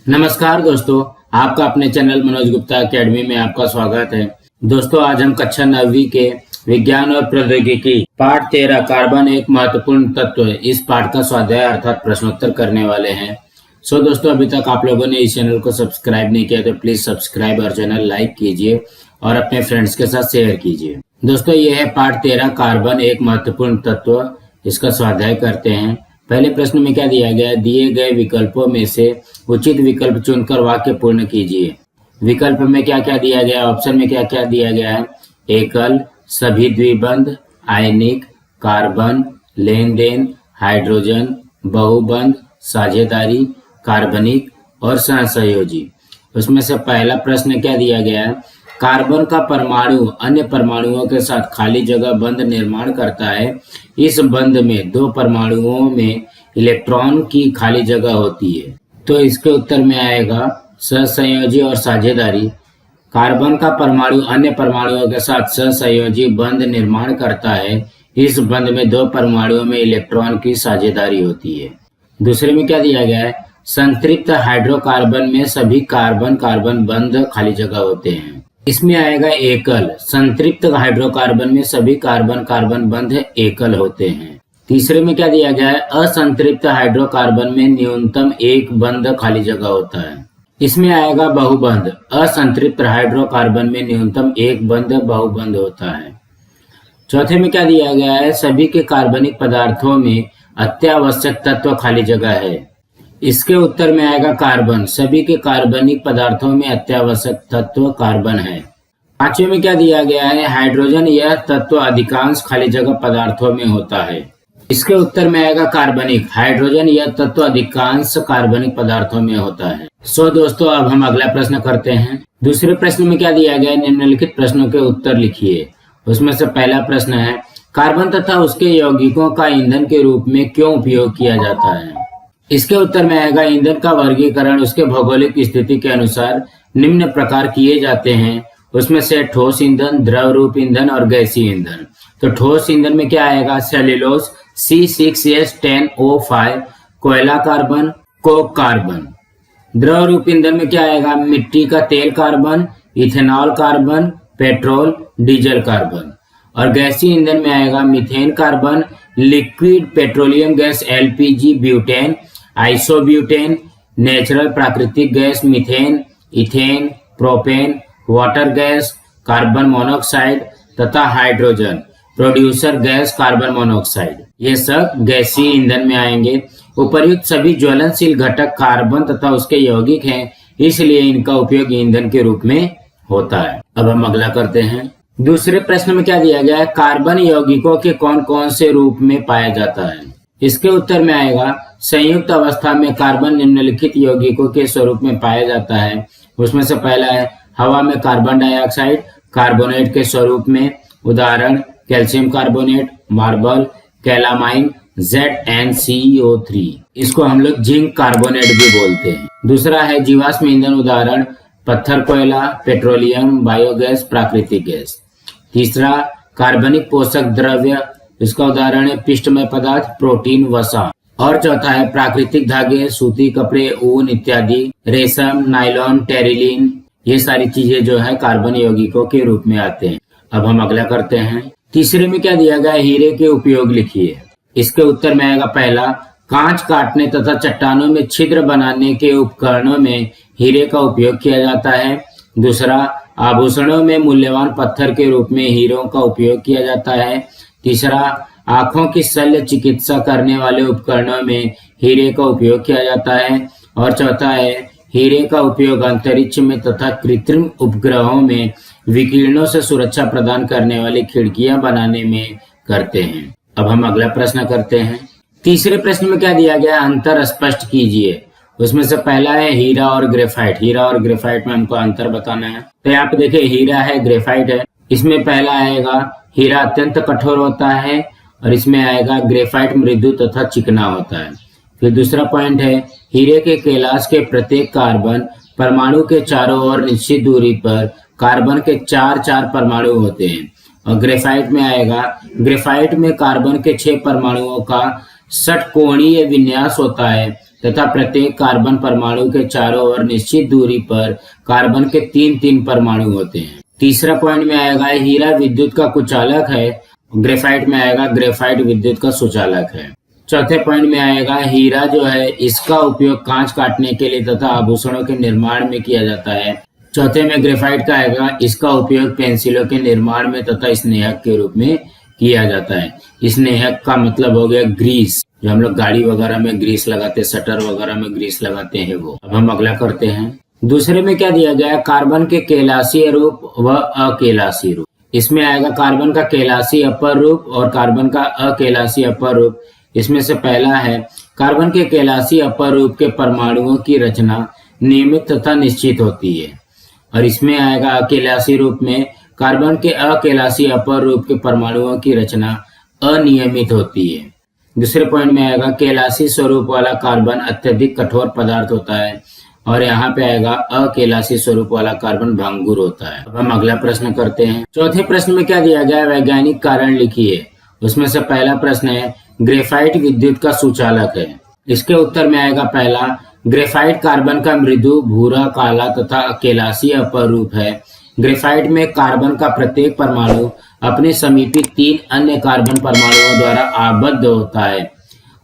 नमस्कार दोस्तों, आपका अपने चैनल मनोज गुप्ता एकेडमी में आपका स्वागत है। दोस्तों, आज हम कक्षा 9वीं के विज्ञान और प्रौद्योगिकी पाठ 13 कार्बन एक महत्वपूर्ण तत्व है इस पाठ का स्वाध्याय अर्थात प्रश्नोत्तर करने वाले हैं। दोस्तों, अभी तक आप लोगों ने इस चैनल को सब्सक्राइब नहीं किया तो प्लीज सब्सक्राइब और चैनल लाइक कीजिए और अपने फ्रेंड्स के साथ शेयर कीजिए। दोस्तों, यह है पाठ 13 कार्बन एक महत्वपूर्ण तत्व। इसका स्वाध्याय करते हैं। पहले प्रश्न में क्या दिया गया है? दिए गए विकल्पों में से उचित विकल्प चुनकर वाक्य पूर्ण कीजिए। विकल्प में क्या क्या दिया गया है? ऑप्शन में क्या क्या दिया गया है? एकल, सभी द्विबंध, आयनिक, कार्बन, लेन देन, हाइड्रोजन, बहुबंध, साझेदारी, कार्बनिक और सहसंयोजी। उसमें से पहला प्रश्न क्या दिया गया है? कार्बन का परमाणु अन्य परमाणुओं के साथ खाली जगह बंध निर्माण करता है। इस बंध में दो परमाणुओं में इलेक्ट्रॉन की खाली जगह होती है। तो इसके उत्तर में आएगा सहसंयोजी और साझेदारी। कार्बन का परमाणु अन्य परमाणुओं के साथ सहसंयोजी बंध निर्माण करता है। इस बंध में दो परमाणुओं में इलेक्ट्रॉन की साझेदारी होती है। दूसरे में क्या दिया गया है? संतृप्त हाइड्रोकार्बन में सभी कार्बन कार्बन बंध खाली जगह होते हैं। इसमें आएगा एकल। संतृप्त हाइड्रोकार्बन में सभी कार्बन कार्बन बंध एकल होते हैं। तीसरे में क्या दिया गया है? असंतृप्त हाइड्रोकार्बन में न्यूनतम एक बंध खाली जगह होता है। इसमें आएगा बहुबंध। असंतृप्त हाइड्रोकार्बन में न्यूनतम एक बंध बहुबंध होता है। चौथे में क्या दिया गया है? सभी के कार्बनिक पदार्थों में अत्यावश्यक तत्व खाली जगह है। इसके उत्तर में आएगा कार्बन। सभी के कार्बनिक पदार्थों में अत्यावश्यक तत्व कार्बन है। पांचवें में क्या दिया गया है? हाइड्रोजन यह तत्व अधिकांश खाली जगह पदार्थों में होता है। इसके उत्तर में आएगा कार्बनिक। हाइड्रोजन यह तत्व अधिकांश कार्बनिक पदार्थों में होता है। दोस्तों, अब हम अगला प्रश्न करते हैं। दूसरे प्रश्न में क्या दिया गया है? निम्नलिखित प्रश्नों के उत्तर लिखिए। उसमें से पहला प्रश्न है, कार्बन तथा उसके यौगिकों का ईंधन के रूप में क्यों उपयोग किया जाता है? इसके उत्तर में आएगा ईंधन का वर्गीकरण उसके भौगोलिक स्थिति के अनुसार निम्न प्रकार किए जाते हैं। उसमें से ठोस ईंधन, द्रव रूप ईंधन और गैसीय ईंधन। तो ठोस ईंधन में क्या आएगा? सेल्यूलोज C6H10O5, कोयला कार्बन, कोक कार्बन। द्रव रूप ईंधन में क्या आएगा? मिट्टी का तेल carbon, ethanol carbon, petrol, diesel carbon. और गैसीय ईंधन में आएगा methane carbon, liquid petroleum gas LPG, butane, isobutane, natural प्राकृतिक gas methane, ethane, propane, water gas, carbon monoxide तथा hydrogen producer gas carbon monoxide. ये सब गैसीय ईंधन में आएंगे। उपर्युक्त सभी ज्वलनशील घटक कार्बन तथा उसके यौगिक हैं, इसलिए इनका उपयोग ईंधन के रूप में होता है। अब हम अगला करते हैं। दूसरे प्रश्न में क्या दिया गया है? कार्बन यौगिकों के कौन कौन से रूप में पाया जाता है? इसके उत्तर में आएगा संयुक्त अवस्था में कार्बन निम्नलिखित यौगिकों के स्वरूप में पाया जाता है। उसमें से पहला है हवा में कार्बन डाइऑक्साइड कार्बोनेट के स्वरूप में। उदाहरण calcium carbonate, marble, calamine, ZnCO3। इसको हम लोग जिंक कार्बोनेट भी बोलते हैं। दूसरा है जीवाश्म ईंधन। उदाहरण पत्थर कोयला, पेट्रोलियम, बायोगैस, प्राकृतिक गैस। तीसरा कार्बनिक पोषक द्रव्य। इसका उदाहरण है पिष्टमय पदार्थ, प्रोटीन, वसा। और चौथा है प्राकृतिक धागे, सूती कपड़े, ऊन इत्यादि, रेशम, नायलॉन, टेरिलिन। ये सारी चीजें जो है कार्बन यौगिकों के रूप में आते हैं। अब हम अगला करते हैं। तीसरे में क्या दिया गया? हीरे के उपयोग लिखिए। इसके उत्तर में आएगा पहला, कांच काटने तथा चट्टानों में छिद्र बनाने के उपकरणों में हीरे का उपयोग किया जाता है। दूसरा, आभूषणों में मूल्यवान पत्थर के रूप में हीरों का उपयोग किया जाता है। तीसरा, आंखों की शल्य चिकित्सा करने वाले उपकरणों में हीरे का उपयोग किया जाता है। और चौथा है हीरे का उपयोग अंतरिक्ष में तथा कृत्रिम उपग्रहों में विकिरणों से सुरक्षा प्रदान करने वाली खिड़कियां बनाने में करते हैं। अब हम अगला प्रश्न करते हैं। तीसरे प्रश्न में क्या दिया गया? अंतर स्पष्ट कीजिए। उसमें से पहला है हीरा और ग्रेफाइट। हीरा और ग्रेफाइट में हमको अंतर बताना है। तो यहाँ पे देखिए हीरा है, ग्रेफाइट है। इसमें पहला आएगा हीरा अत्यंत कठोर होता है और इसमें आएगा ग्रेफाइट मृदु तथा चिकना होता है। फिर दूसरा पॉइंट है हीरे के कैलाश के प्रत्येक कार्बन परमाणु के चारों ओर निश्चित दूरी पर कार्बन के 4 परमाणु होते हैं। और ग्रेफाइट में आएगा ग्रेफाइट में कार्बन के 6 परमाणुओं का षटकोणीय विन्यास होता है तथा प्रत्येक कार्बन परमाणु के चारों ओर निश्चित दूरी पर कार्बन के 3-3 परमाणु होते हैं। तीसरा पॉइंट में आएगा हीरा विद्युत का कुचालक है, ग्रेफाइट में आएगा ग्रेफाइट विद्युत का सुचालक है। चौथे पॉइंट में आएगा हीरा जो है इसका उपयोग कांच काटने के लिए तथा आभूषणों के निर्माण में किया जाता है। चौथे में ग्रेफाइट का आएगा इसका उपयोग पेंसिलों के निर्माण में तथा स्नेहक के रूप में किया जाता है। स्नेहक का मतलब हो गया ग्रीस, जो हम लोग गाड़ी वगैरह में ग्रीस लगाते हैं, शटर वगैरह में ग्रीस लगाते हैं वो। अब हम अगला करते हैं। दूसरे में क्या दिया गया है, कार्बन के केलासीय रूप व अकेलासीय रूप। इसमें आएगा कार्बन का केलासी अपर रूप और कार्बन का अकेलासी अपर रूप। इसमें से पहला है कार्बन के केलासी अपर रूप के परमाणुओं की रचना नियमित तथा निश्चित होती है, और इसमें आएगा अकेलासी रूप में कार्बन के अकेलासी अपर रूप के परमाणुओं की रचना अनियमित होती है। दूसरे पॉइंट में आएगा केलासी स्वरूप वाला कार्बन अत्यधिक कठोर पदार्थ होता है, और यहाँ पे आएगा अकेलासी स्वरूप वाला कार्बन भंगुर होता है। अब हम अगला प्रश्न करते हैं। चौथे प्रश्न में क्या दिया गया है, वैज्ञानिक कारण लिखिए। उसमें से पहला प्रश्न है ग्रेफाइट विद्युत का सुचालक है। इसके उत्तर में आएगा पहला, ग्रेफाइट कार्बन का मृदु भूरा काला तथा अकेलासी अपर रूप है। ग्रेफाइट में कार्बन का प्रत्येक परमाणु अपने समीपी 3 अन्य कार्बन परमाणुओं द्वारा आबद्ध होता है।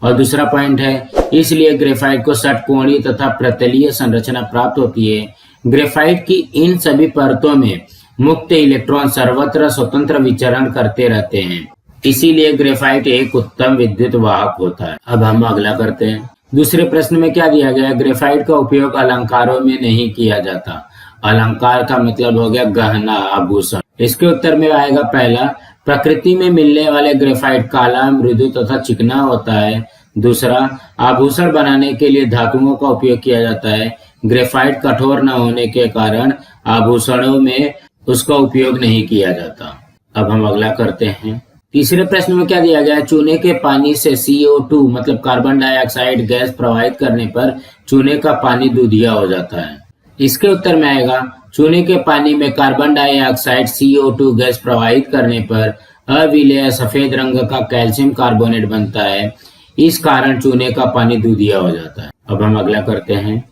और दूसरा पॉइंट है इसलिए ग्रेफाइट को षटकोणीय तथा प्रतलीय संरचना प्राप्त होती है। ग्रेफाइट की इन सभी परतों में मुक्त इलेक्ट्रॉन सर्वत्र स्वतंत्र विचरण करते रहते हैं, इसीलिए ग्रेफाइट एक उत्तम विद्युत वाहक होता है। अब हम अगला करते हैं। दूसरे प्रश्न में क्या दिया गया, ग्रेफाइट का उपयोग अलंकारों में नहीं किया जाता। अलंकार का मतलब हो गया गहना आभूषण। इसके उत्तर में आएगा पहला, प्रकृति में मिलने वाले ग्रेफाइट काला मृदु तथा चिकना होता है। दूसरा, आभूषण बनाने के लिए धातुओं का उपयोग किया जाता है। ग्रेफाइट कठोर न होने के कारण आभूषणों में उसका उपयोग नहीं किया जाता। अब हम अगला करते हैं। तीसरे प्रश्न में क्या दिया गया है, चूने के पानी से CO2 मतलब कार्बन डाइऑक्साइड गैस प्रवाहित करने पर चूने का पानी दूधिया हो जाता है। इसके उत्तर में आएगा चूने के पानी में कार्बन डाइऑक्साइड CO2 गैस प्रवाहित करने पर अविलेय सफेद रंग का कैल्शियम कार्बोनेट बनता है, इस कारण चूने का पानी दूधिया हो जाता है। अब हम अगला करते हैं।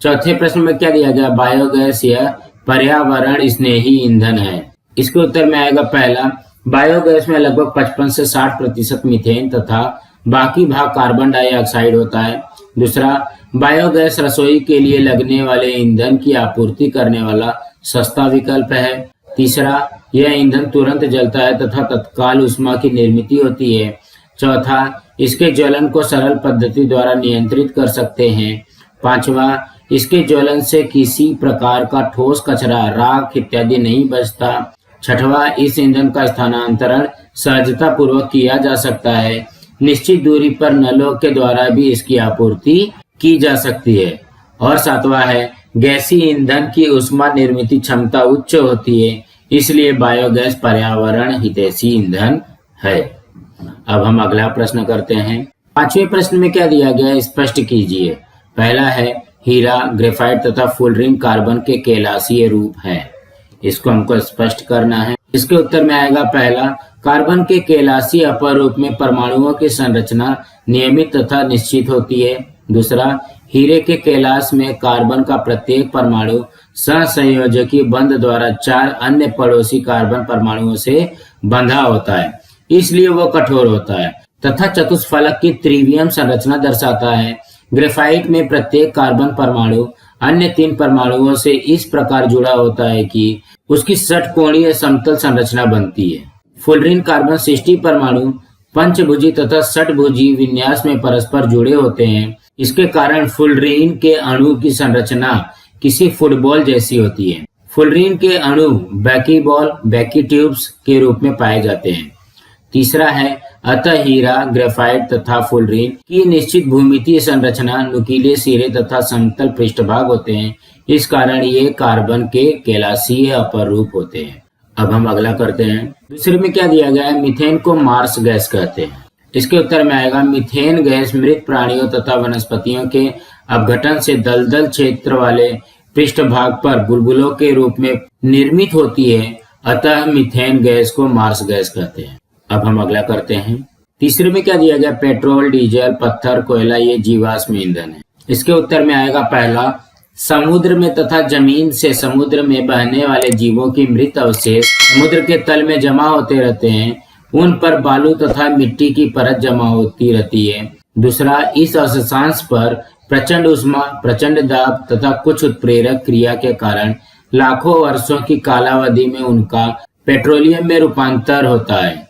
चौथे प्रश्न में क्या दिया गया, बायोगैस यह पर्यावरण स्नेही ईंधन है। इसके उत्तर में आएगा पहला, बायोगैस में लगभग 55 से 60% मीथेन तथा बाकी भाग कार्बन डाइऑक्साइड होता है। दूसरा, बायोगैस रसोई के लिए लगने वाले ईंधन की आपूर्ति करने वाला सस्ता विकल्प है। तीसरा, यह ईंधन तुरंत जलता है तथा तत्काल ऊष्मा की निर्मित होती है। चौथा, इसके ज्वलन को सरल पद्धति द्वारा नियंत्रित कर सकते हैं। पांचवा, इसके ज्वलन से किसी प्रकार का ठोस कचरा राख इत्यादि नहीं बचता। छठवां, इस ईंधन का स्थानांतरण सहजता पूर्वक किया जा सकता है। निश्चित दूरी पर नलों के द्वारा भी इसकी आपूर्ति की जा सकती है। और सातवां है, गैसीय ईंधन की ऊष्मा निर्मित क्षमता उच्च होती है, इसलिए बायोगैस पर्यावरण हितैषी ईंधन है। अब हम अगला प्रश्न करते हैं। पांचवें प्रश्न में क्या दिया गया है, स्पष्ट कीजिए। पहला है, हीरा ग्रेफाइट तथा फुलरिन कार्बन के केलासीय रूप हैं। इसको हमको स्पष्ट करना है। इसके उत्तर में आएगा पहला, कार्बन के केलासी अपर रूप में परमाणुओं की संरचना नियमित तथा निश्चित होती है। दूसरा, हीरे के केलास में कार्बन का प्रत्येक परमाणु सहसंयोजकी बंध द्वारा 4 अन्य पड़ोसी कार्बन परमाणुओं से बंधा होता है, इसलिए वो कठोर होता है तथा चतुष्फलक की त्रिवियम संरचना दर्शाता है। ग्रेफाइट में प्रत्येक कार्बन परमाणु अन्य 3 परमाणुओं से इस प्रकार जुड़ा होता है कि उसकी षटकोणीय समतल संरचना बनती है। फुलरिन कार्बन 60 परमाणु पंचभुजी तथा षटभुजी विन्यास में परस्पर जुड़े होते हैं। इसके कारण फुलरिन के अणु की संरचना किसी फुटबॉल जैसी होती है। फुलरिन के अणु बैकीबॉल बैकीट्यूब्स के रूप में पाए जाते हैं। तीसरा है, अतः हीरा ग्रेफाइट तथा फुलरिन की निश्चित भूमितीय संरचना नुकीले सिरे तथा समतल पृष्ठभाग होते हैं, इस कारण ये कार्बन के केलासीय अपर रूप होते हैं। अब हम अगला करते हैं। दूसरे में क्या दिया गया है, मीथेन को मार्स गैस कहते हैं। इसके उत्तर में आएगा, मीथेन गैस मृत प्राणियों तथा वनस्पतियों के अपघटन से दलदल क्षेत्र वाले पृष्ठभाग पर बुलबुलों के रूप में निर्मित होती है, अतः मीथेन गैस को मार्स गैस कहते हैं। अब हम अगला करते हैं। तीसरे में क्या दिया गया, पेट्रोल डीजल पत्थर कोयला ये जीवाश्म ईंधन है। इसके उत्तर में आएगा पहला, समुद्र में तथा जमीन से समुद्र में बहने वाले जीवों की मृत अवशेष समुद्र के तल में जमा होते रहते हैं, उन पर बालू तथा मिट्टी की परत जमा होती रहती है। दूसरा, इस अवशेषांश पर प्रचंड ऊष्मा, प्रचंड दाब तथा कुछ उत्प्रेरक क्रिया के कारण लाखों वर्षों की कालावधि में उनका पेट्रोलियम में रूपांतर होता है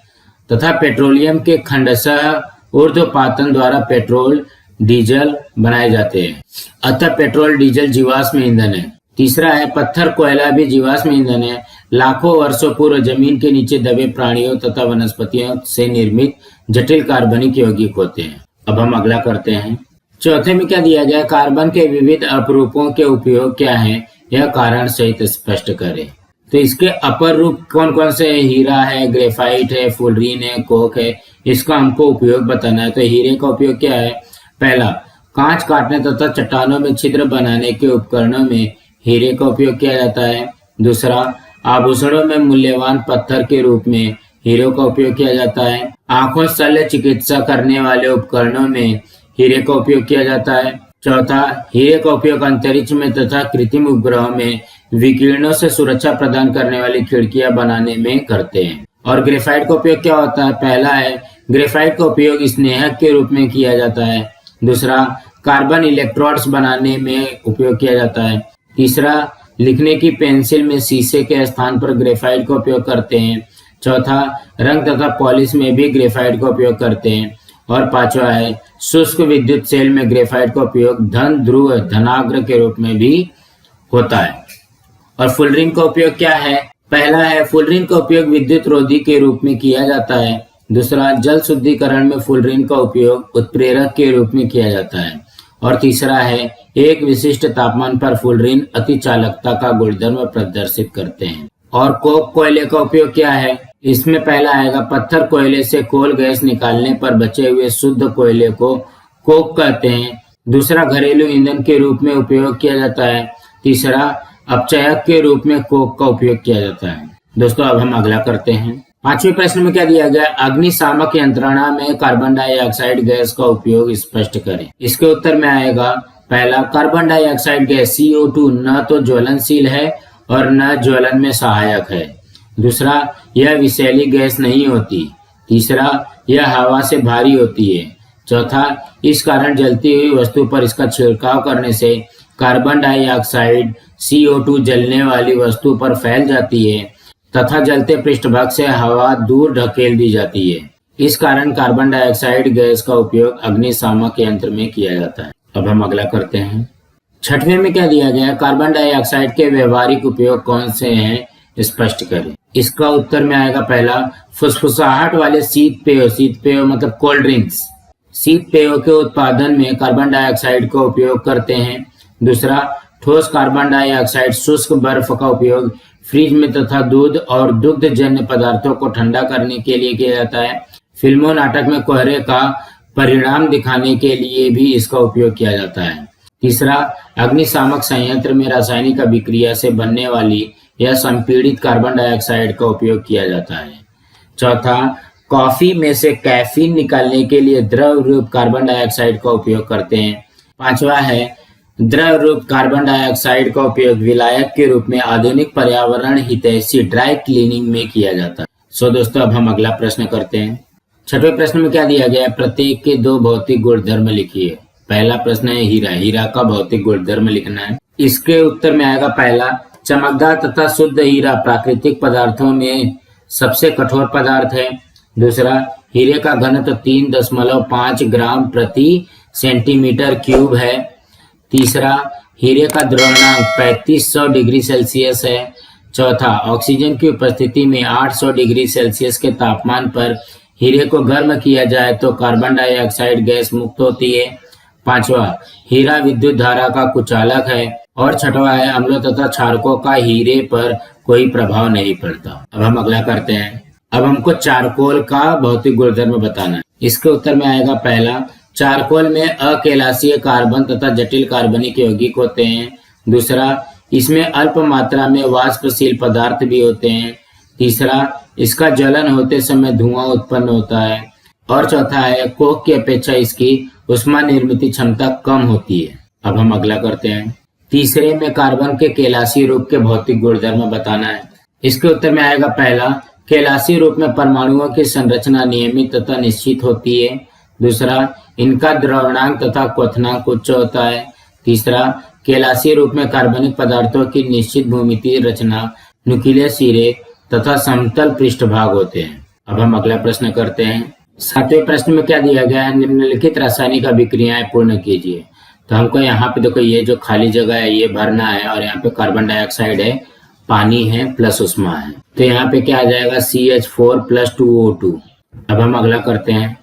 तथा पेट्रोलियम के खंडशः ऊर्ध्वपातन द्वारा पेट्रोल डीजल बनाए जाते हैं। अतः पेट्रोल डीजल जीवाश्म ईंधन है। तीसरा है, पत्थर कोयला भी जीवाश्म ईंधन है। लाखों वर्षों पूर्व जमीन के नीचे दबे प्राणियों तथा वनस्पतियों से निर्मित जटिल कार्बनिक यौगिक होते हैं। अब हम अगला करते हैं। चौथे में क्या दिया गया, कार्बन के विविध अपरूपों के उपयोग क्या है, यह कारण सहित स्पष्ट करें। तो इसके अपर रूप कौन कौन से है? हीरा है, ग्रेफाइट है, फुलरीन है, कोक है। इसका हमको उपयोग बताना है। तो हीरे का उपयोग क्या है? पहला, कांच काटने तथा चट्टानों में छिद्र बनाने के उपकरणों में हीरे का उपयोग किया जाता है। दूसरा, आभूषणों में मूल्यवान पत्थर के रूप में हीरे का उपयोग किया जाता है। आंखों शल्य चिकित्सा करने वाले उपकरणों में हीरे का उपयोग किया जाता है। चौथा, हीरे का उपयोग अंतरिक्ष में तथा कृत्रिम उपग्रहों में विकिरणों से सुरक्षा प्रदान करने वाली खिड़कियां बनाने में करते हैं। और ग्रेफाइट का उपयोग क्या होता है? पहला है, ग्रेफाइट का उपयोग स्नेहक के रूप में किया जाता है। दूसरा, कार्बन इलेक्ट्रोड्स बनाने में उपयोग किया जाता है। तीसरा, लिखने की पेंसिल में शीशे के स्थान पर ग्रेफाइट का उपयोग करते हैं। चौथा, रंग तथा पॉलिश में भी ग्रेफाइट का उपयोग करते हैं। और पांचवा है, शुष्क विद्युत सेल में ग्रेफाइट का उपयोग धन ध्रुव धनाग्र के रूप में भी होता है। और फुलरिन का उपयोग क्या है? पहला है, फुलरिन का उपयोग विद्युत रोधी के रूप में किया जाता है। दूसरा, जल शुद्धिकरण में फुलरिन का उपयोग उत्प्रेरक के रूप में किया जाता है। और तीसरा है, एक विशिष्ट तापमान पर फुलरिन अति चालकता का गुणधर्म प्रदर्शित करते हैं। और कोक कोयले का उपयोग क्या है? इसमें पहला आएगा, पत्थर कोयले से कोल गैस निकालने पर बचे हुए शुद्ध कोयले को कोक कहते हैं। दूसरा, घरेलू ईंधन के रूप में उपयोग किया जाता है। तीसरा, अपचयक के रूप में कोक का उपयोग किया जाता है। दोस्तों, अब हम अगला करते हैं। पांचवें प्रश्न में क्या दिया गया, अग्निशामक यंत्रणा में कार्बन डाइऑक्साइड गैस का उपयोग स्पष्ट करें। इसके उत्तर में आएगा पहला, कार्बन डाइऑक्साइड गैस CO2 न तो ज्वलनशील है और न ज्वलन में सहायक है। दूसरा, यह विषैली गैस नहीं होती। तीसरा, यह हवा से भारी होती है। चौथा, इस कारण जलती हुई वस्तु पर इसका छिड़काव करने से कार्बन डाइऑक्साइड CO2 जलने वाली वस्तु पर फैल जाती है तथा जलते पृष्ठभाग से हवा दूर ढकेल दी जाती है। इस कारण कार्बन डाइऑक्साइड गैस का उपयोग अग्निशामक यंत्र में किया जाता है। अब हम अगला करते हैं। छठवें में क्या दिया गया, कार्बन डाइऑक्साइड के व्यवहारिक उपयोग कौन से हैं, स्पष्ट करें। इसका उत्तर में आएगा पहला, फुसफुसाहट वाले शीत पेय मतलब कोल्ड ड्रिंक्स, शीत पेयों के उत्पादन में कार्बन डाइऑक्साइड का उपयोग करते हैं। दूसरा, ठोस कार्बन डाइऑक्साइड शुष्क बर्फ का उपयोग फ्रिज में तथा दूध और दुग्ध जन्य पदार्थों को ठंडा करने के लिए किया जाता है। फिल्मों नाटक में कोहरे का परिणाम दिखाने के लिए भी इसका उपयोग किया जाता है। तीसरा, अग्निशामक संयंत्र में रासायनिक अभिक्रिया से बनने वाली या संपीड़ित कार्बन डाइऑक्साइड का उपयोग किया जाता है। चौथा, कॉफी में से कैफीन निकालने के लिए द्रव रूप कार्बन डाइऑक्साइड का उपयोग करते हैं। पांचवा है, द्रव रूप कार्बन डाइऑक्साइड का उपयोग विलायक के रूप में आधुनिक पर्यावरण हितैषी ड्राई क्लीनिंग में किया जाता है। दोस्तों, अब हम अगला प्रश्न करते हैं। छठवें प्रश्न में क्या दिया गया है, प्रत्येक के दो भौतिक गुणधर्म लिखिए। पहला प्रश्न है हीरा, हीरा का भौतिक गुणधर्म लिखना है। इसके उत्तर में आएगा पहला, चमकदार तथा शुद्ध हीरा प्राकृतिक पदार्थों में सबसे कठोर पदार्थ है। दूसरा, हीरे का घनत्व 3.5 ग्राम प्रति सेंटीमीटर क्यूब है। तीसरा, हीरे का द्रवणांक 3500 डिग्री सेल्सियस है। चौथा, ऑक्सीजन की उपस्थिति में 800 डिग्री सेल्सियस के तापमान पर हीरे को गर्म किया जाए तो कार्बन डाइऑक्साइड गैस मुक्त होती है। पांचवा, हीरा विद्युत धारा का कुचालक है। और छठवा है, अम्लों तथा क्षारकों का हीरे पर कोई प्रभाव नहीं पड़ता। अब हम अगला करते हैं। अब हमको चारकोल का भौतिक गुणधर्म बताना है। इसके उत्तर में आएगा पहला, चारकोल में अकेलासीय कार्बन तथा जटिल कार्बनिक यौगिक होते हैं। दूसरा, इसमें अल्प मात्रा में वाष्पशील पदार्थ भी होते हैं। तीसरा, इसका ज्वलन होते समय धुआं उत्पन्न होता है। और चौथा है, कोक की अपेक्षा इसकी उष्मा निर्मित क्षमता कम होती है। अब हम अगला करते हैं। तीसरे में कार्बन के केलासी रूप के भौतिक गुणधर्म बताना है। इसके उत्तर में आएगा पहला, केलासी रूप में परमाणुओं की संरचना नियमित तथा निश्चित होती है। दूसरा, इनका द्रवणांक तथा क्वथनांक उच्च होता है। तीसरा, केलासी रूप में कार्बनिक पदार्थों की निश्चित भूमितीय रचना, नुकीले सिरे तथा समतल पृष्ठभाग होते हैं। अब हम अगला प्रश्न करते हैं। सातवें प्रश्न में क्या दिया गया है, निम्नलिखित रासायनिक अभिक्रियाएं पूर्ण कीजिए। तो हमको यहाँ पे देखो, ये जो खाली जगह है ये भरना है और यहाँ पे कार्बन डाइऑक्साइड है, पानी है प्लस उष्मा है। तो यहाँ पे क्या आ जाएगा, CH4 + 2O2। अब हम अगला करते हैं।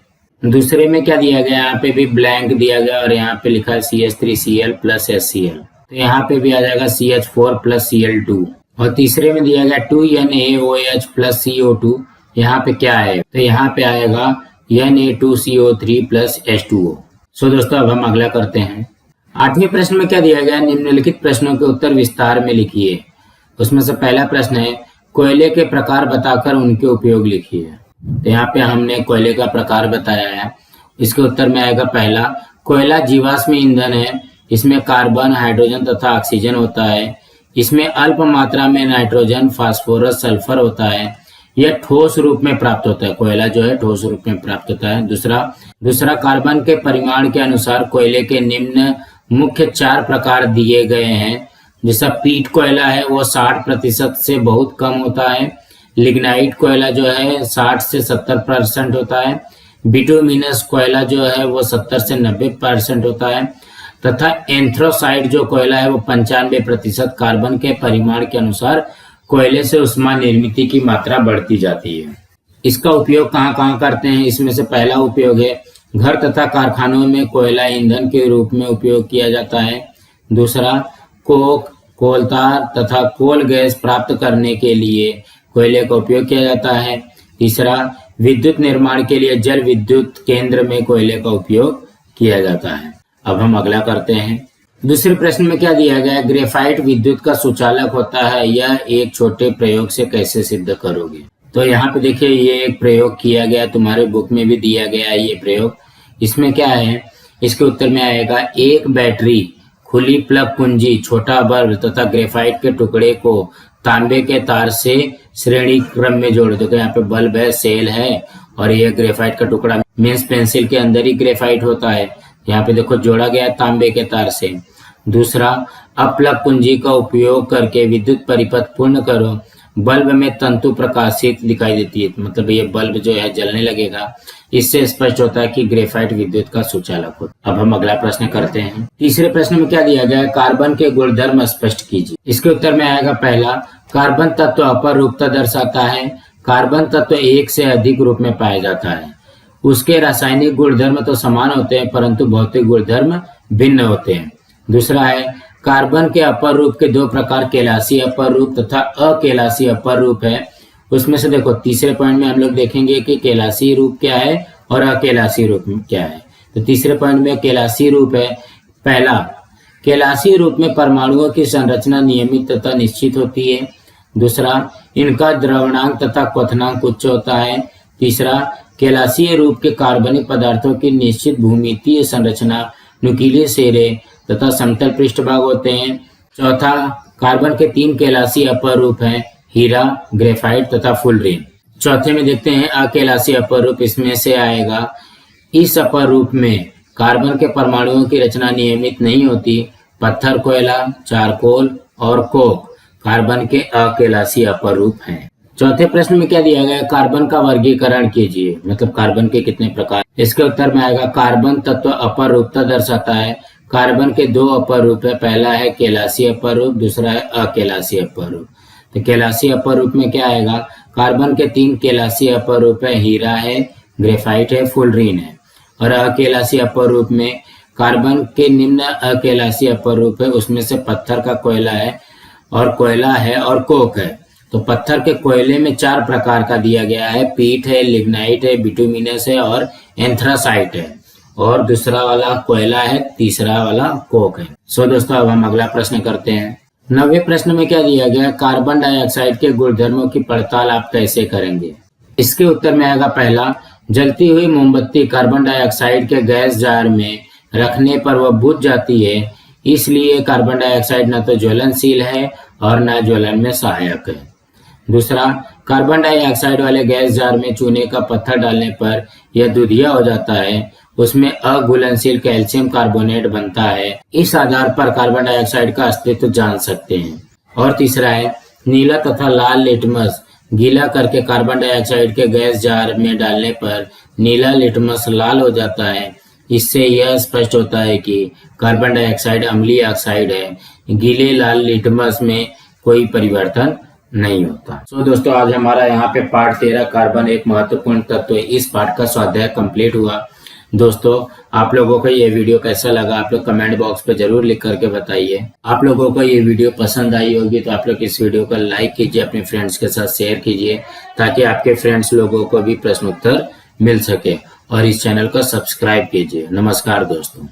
दूसरे में क्या दिया गया, यहाँ पे भी ब्लैंक दिया गया और यहाँ पे लिखा है CH3Cl + HCl। तो यहाँ पे भी आ जाएगा CH4 + Cl2। और तीसरे में दिया गया 2NaOH + CO2। यहाँ पे क्या है, तो यहाँ पे आएगा Na2CO3 + H2O। सो दोस्तों अब हम अगला करते हैं। आठवें प्रश्न में क्या दिया गया, निम्नलिखित प्रश्नों के उत्तर विस्तार में लिखिए। उसमें से पहला प्रश्न है, कोयले के प्रकार बताकर उनके उपयोग लिखिए। तो यहाँ पे हमने कोयले का प्रकार बताया है। इसके उत्तर में आएगा पहला, कोयला जीवाश्म ईंधन है। इसमें कार्बन, हाइड्रोजन तथा ऑक्सीजन होता है। इसमें अल्प मात्रा में नाइट्रोजन, फास्फोरस, सल्फर होता है। यह ठोस रूप में प्राप्त होता है। कोयला जो है ठोस रूप में प्राप्त होता है। दूसरा, कार्बन के परिमाण के अनुसार कोयले के निम्न मुख्य 4 प्रकार दिए गए हैं। जैसा पीट कोयला है वो 60% से बहुत कम होता है। लिग्नाइट कोयला जो है 60 से 70% होता है। बिटुमिनस कोयला जो है वो 70 से 90% होता है। तथा एंथ्रासाइट जो कोयला है वो 95%। कार्बन के परिमाण के अनुसार कोयले से उष्मा निर्मित की मात्रा बढ़ती जाती है। इसका उपयोग कहाँ कहाँ करते हैं, इसमें से पहला उपयोग है घर तथा कारखानों में कोयला ईंधन के रूप में उपयोग किया जाता है। दूसरा, कोक, कोलतार तथा कोल गैस प्राप्त करने के लिए कोयले का उपयोग किया जाता है। तीसरा, विद्युत निर्माण के लिए जल विद्युत केंद्र में कोयले का उपयोग किया जाता है। अब हम अगला करते हैं। दूसरे प्रश्न में क्या दिया गया है, ग्रेफाइट विद्युत का सुचालक होता है। यह एक छोटे प्रयोग से कैसे सिद्ध करोगे। तो यहाँ पे देखिए, ये एक प्रयोग किया गया, तुम्हारे बुक में भी दिया गया है ये प्रयोग। इसमें क्या है, इसके उत्तर में आएगा, एक बैटरी, खुली प्लग कुंजी, छोटा बल्ब तथा ग्रेफाइट के टुकड़े को तांबे के तार से श्रेणी क्रम में जोड़ दो। यहाँ पे बल्ब है, सेल है और ये ग्रेफाइट का टुकड़ा, मीन्स पेंसिल के अंदर ही ग्रेफाइट होता है। यहाँ पे देखो जोड़ा गया तांबे के तार से। दूसरा, अब प्लग कुंजी का उपयोग करके विद्युत परिपथ पूर्ण करो। बल्ब में तंतु प्रकाशित दिखाई देती है, मतलब ये बल्ब जो है जलने लगेगा। इससे स्पष्ट होता है कि ग्रेफाइट विद्युत का सुचालक होता है। अब हम अगला प्रश्न करते हैं। तीसरे प्रश्न में क्या दिया गया है, कार्बन के गुणधर्म स्पष्ट कीजिए। इसके उत्तर में आएगा पहला, कार्बन तत्व अपर रूपता दर्शाता है। कार्बन तत्व एक से अधिक रूप में पाया जाता है। उसके रासायनिक गुणधर्म तो समान होते हैं परंतु भौतिक गुणधर्म भिन्न होते हैं। दूसरा है, कार्बन के अपर रूप के 2 प्रकार, केलासी अपर रूप तथा अकेलासी अपर रूप है। उसमें से देखो तीसरे पॉइंट में हम लोग देखेंगे कि केलासी रूप क्या है और अकेलासी रूप क्या है। तो तीसरे पॉइंट में केलासी रूप है। पहला, केलासी रूप में परमाणुओं की संरचना नियमित तथा निश्चित होती है। दूसरा, इनका द्रवणांक तथा क्वथनांक उच्च होता है। तीसरा, केलासीय रूप के कार्बनिक पदार्थों की निश्चित भूमितीय संरचना, नुकीले सिरे तथा समतल पृष्ठभाग होते हैं। चौथा, कार्बन के 3 केलासी अपर रूप हैं, हीरा, ग्रेफाइट तथा फुलरीन। चौथे में देखते हैं अकेलासी अपर रूप, इसमें से आएगा, इस अपर रूप में कार्बन के परमाणुओं की रचना नियमित नहीं होती। पत्थर कोयला, चारकोल और कोक कार्बन के अकेलासी अपर रूप हैं। चौथे प्रश्न में क्या दिया गया, कार्बन का वर्गीकरण कीजिए, मतलब कार्बन के कितने प्रकार। इसके उत्तर में आएगा, कार्बन तत्व अपर रूपता दर्शाता है। कार्बन के 2 अपर रूप है, पहला है केलासी अपर रूप, दूसरा है अकेलासी अपर रूप। तो केलासी अपर रूप में क्या आएगा, कार्बन के 3 केलासी अपर रूप है, हीरा है, ग्रेफाइट है, फुलरीन है। और अकेलासी अपर रूप में कार्बन के निम्न अकेलासी अपर रूप है, उसमें से पत्थर का कोयला है और कोयला है और कोक है। तो पत्थर के कोयले में 4 प्रकार का दिया गया है, पीट है, लिग्नाइट है, बिटुमिनस है और एंथ्रासाइट है। और दूसरा वाला कोयला है, तीसरा वाला कोक है। सो दोस्तों अब हम अगला प्रश्न करते हैं। 9वें प्रश्न में क्या दिया गया, कार्बन डाइऑक्साइड के गुणधर्मों की पड़ताल आप कैसे करेंगे। इसके उत्तर में आएगा, पहला, जलती हुई मोमबत्ती कार्बन डाइऑक्साइड के गैस जार में रखने पर वह बुझ जाती है। इसलिए कार्बन डाइऑक्साइड न तो ज्वलनशील है और न ज्वलन में सहायक है। दूसरा, कार्बन डाइऑक्साइड वाले गैस जार में चूने का पत्थर डालने पर यह दूधिया हो जाता है, उसमें अघुलनशील कैल्शियम कार्बोनेट बनता है। इस आधार पर कार्बन डाइऑक्साइड का अस्तित्व जान सकते हैं। और तीसरा है, नीला तथा लाल लिटमस गीला करके कार्बन डाइऑक्साइड के गैस जार में डालने पर नीला लिटमस लाल हो जाता है। इससे यह स्पष्ट होता है कि कार्बन डाइऑक्साइड अम्लीय ऑक्साइड है। गीले लाल लिटमस में कोई परिवर्तन नहीं होता। दोस्तों, आज हमारा यहाँ पे पार्ट 13 कार्बन एक महत्वपूर्ण तत्व है, इस पार्ट का स्वाध्याय कंप्लीट हुआ। दोस्तों, आप लोगों को ये वीडियो कैसा लगा आप लोग कमेंट बॉक्स पे जरूर लिख करके बताइए। आप लोगों को ये वीडियो पसंद आई होगी तो आप लोग इस वीडियो को लाइक कीजिए, अपने फ्रेंड्स के साथ शेयर कीजिए, ताकि आपके फ्रेंड्स लोगों को भी प्रश्नोत्तर मिल सके। और इस चैनल को सब्सक्राइब कीजिए। नमस्कार दोस्तों।